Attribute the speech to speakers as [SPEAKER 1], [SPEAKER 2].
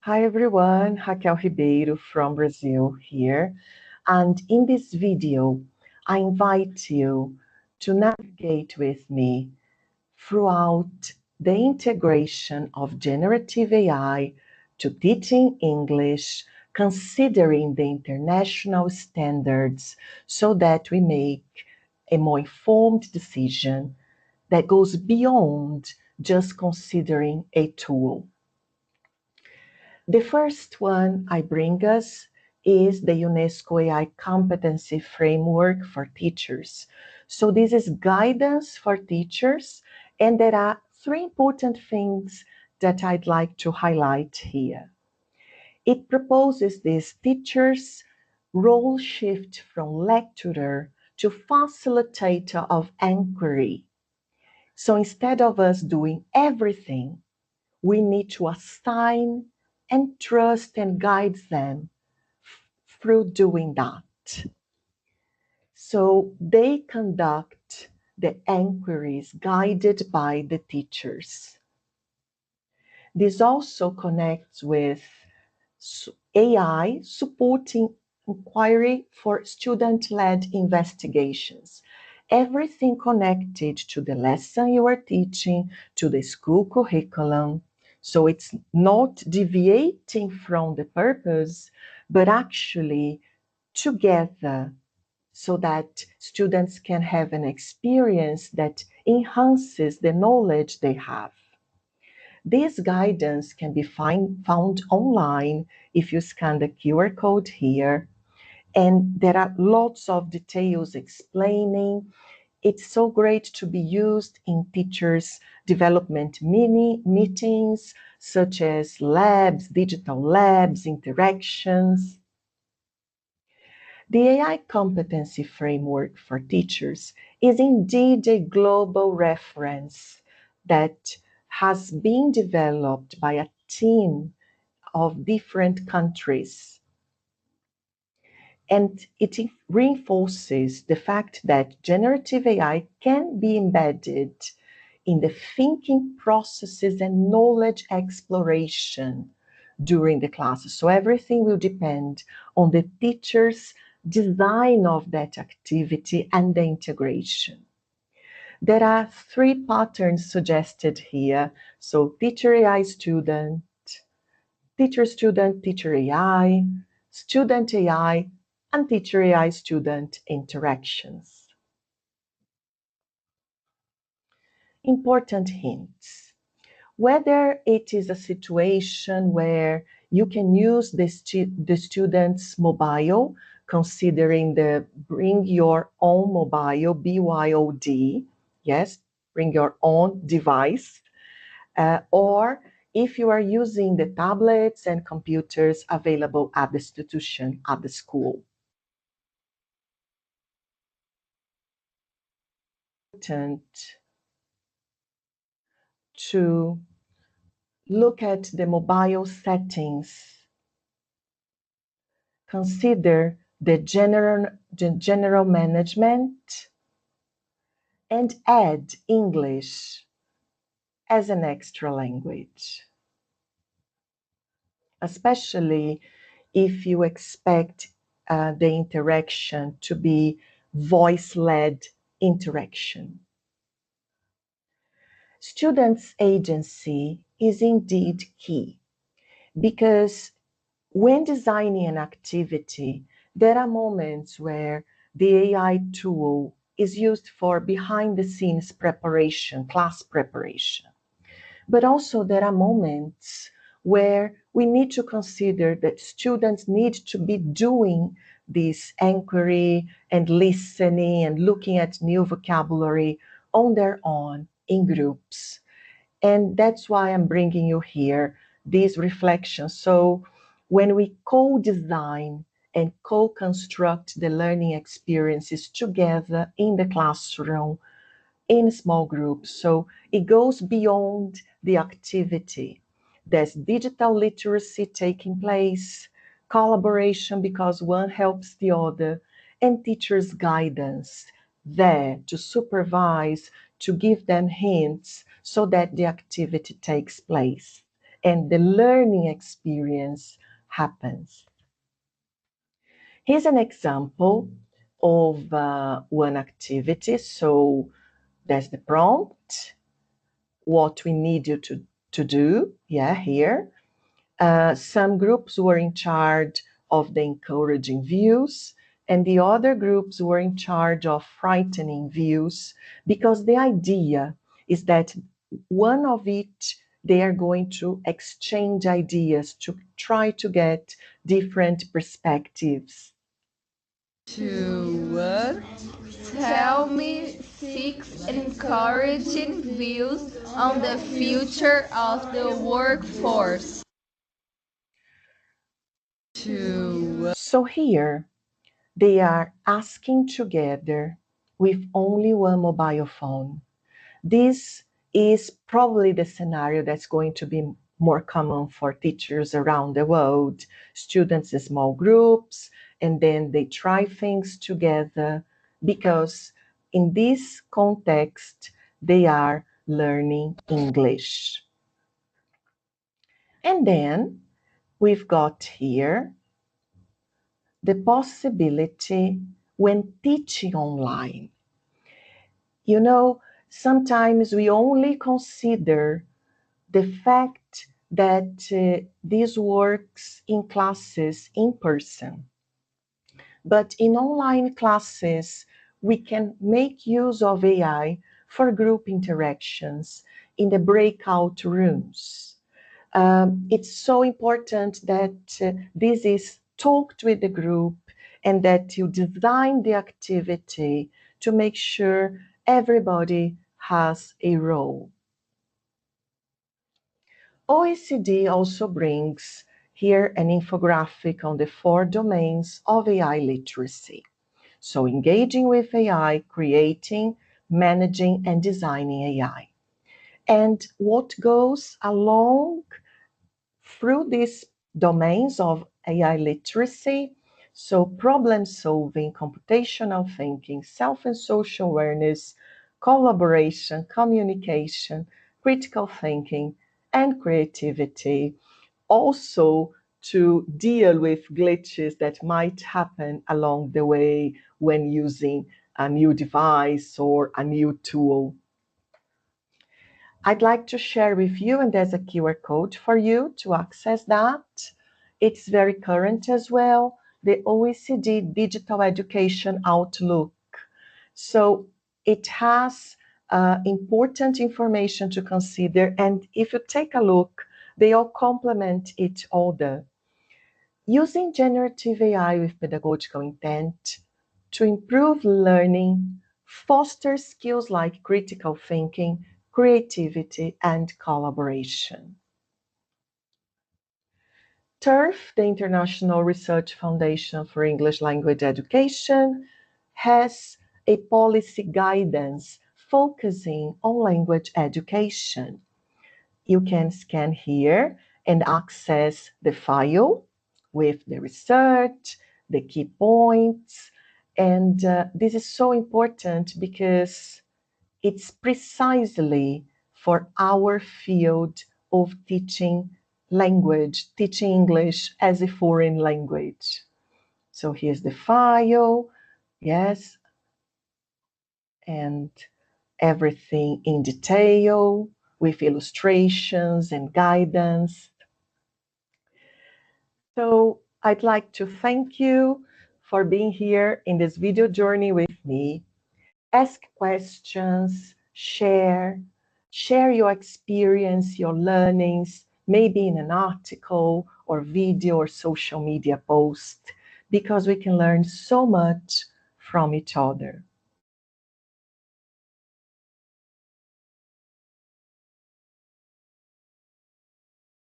[SPEAKER 1] Hi everyone, Raquel Ribeiro from Brazil here. And in this video, I invite you to navigate with me throughout the integration of generative AI to teaching English, considering the international standards so that we make a more informed decision that goes beyond just considering a tool. The first one I bring us is the UNESCO AI Competency Framework for Teachers. So this is guidance for teachers, and there are three important things that I'd like to highlight here. It proposes this teacher's role shift from lecturer to facilitator of inquiry. So instead of us doing everything, we need to assign and trust and guide them through doing that. So they conduct the inquiries guided by the teachers. This also connects with AI supporting inquiry for student-led investigations. Everything connected to the lesson you are teaching, to the school curriculum. So it's not deviating from the purpose, but actually together so that students can have an experience that enhances the knowledge they have. This guidance can be found online if you scan the QR code here. And there are lots of details explaining. It's so great to be used in teachers' development mini meetings, such as labs, digital labs, interactions. The AI competency framework for teachers is indeed a global reference that has been developed by a team of different countries. And it reinforces the fact that generative AI can be embedded in the thinking processes and knowledge exploration during the classes. So everything will depend on the teacher's design of that activity and the integration. There are three patterns suggested here. So teacher AI student, teacher student, teacher AI, student AI, and teacher AI student interactions. Important hints. Whether it is a situation where you can use the student's mobile, considering the bring your own mobile, BYOD, yes, bring your own device, or if you are using the tablets and computers available at the institution, at the school. Important to look at the mobile settings. Consider the general management and add English as an extra language, especially if you expect the interaction to be voice-led interaction. Students' agency is indeed key because when designing an activity, there are moments where the AI tool is used for behind-the-scenes preparation, class preparation. But also there are moments where we need to consider that students need to be doing this inquiry and listening and looking at new vocabulary on their own in groups. And that's why I'm bringing you here these reflections. So when we co-design and co-construct the learning experiences together in the classroom, in small groups, so it goes beyond the activity. There's digital literacy taking place, collaboration because one helps the other, and teachers' guidance there to supervise, to give them hints so that the activity takes place. and the learning experience happens. Here's an example of one activity. So that's the prompt, what we need you to do, here. Some groups were in charge of the encouraging views, and the other groups were in charge of frightening views, because the idea is that one of each, they are going to exchange ideas to try to get different perspectives.
[SPEAKER 2] To what? Tell me six encouraging views on the future of the workforce.
[SPEAKER 1] So here, they are asking together with only one mobile phone. This is probably the scenario that's going to be more common for teachers around the world. Students in small groups, and then they try things together, because in this context, they are learning English. And then we've got here the possibility when teaching online. You know, sometimes we only consider the fact that this works in classes in person. But in online classes, we can make use of AI for group interactions in the breakout rooms. It's so important that this is talked with the group, and that you design the activity to make sure everybody has a role. OECD also brings here an infographic on the 4 domains of AI literacy. So engaging with AI, creating, managing, and designing AI. And what goes along through these domains of AI literacy, so problem solving, computational thinking, self and social awareness, collaboration, communication, critical thinking, and creativity. Also, to deal with glitches that might happen along the way when using a new device or a new tool. I'd like to share with you, and there's a QR code for you to access that. It's very current as well, the OECD Digital Education Outlook. So it has important information to consider, and if you take a look, they all complement each other. Using generative AI with pedagogical intent to improve learning, foster skills like critical thinking, creativity, and collaboration. TIRF, the International Research Foundation for English Language Education, has a policy guidance focusing on language education. You can scan here and access the file with the research, the key points, and this is so important because it's precisely for our field of teaching language, teaching English as a foreign language. So here's the file, yes, and everything in detail with illustrations and guidance. So I'd like to thank you for being here in this video journey with me. Ask questions, share your experience, your learnings, maybe in an article or video or social media post, because we can learn so much from each other.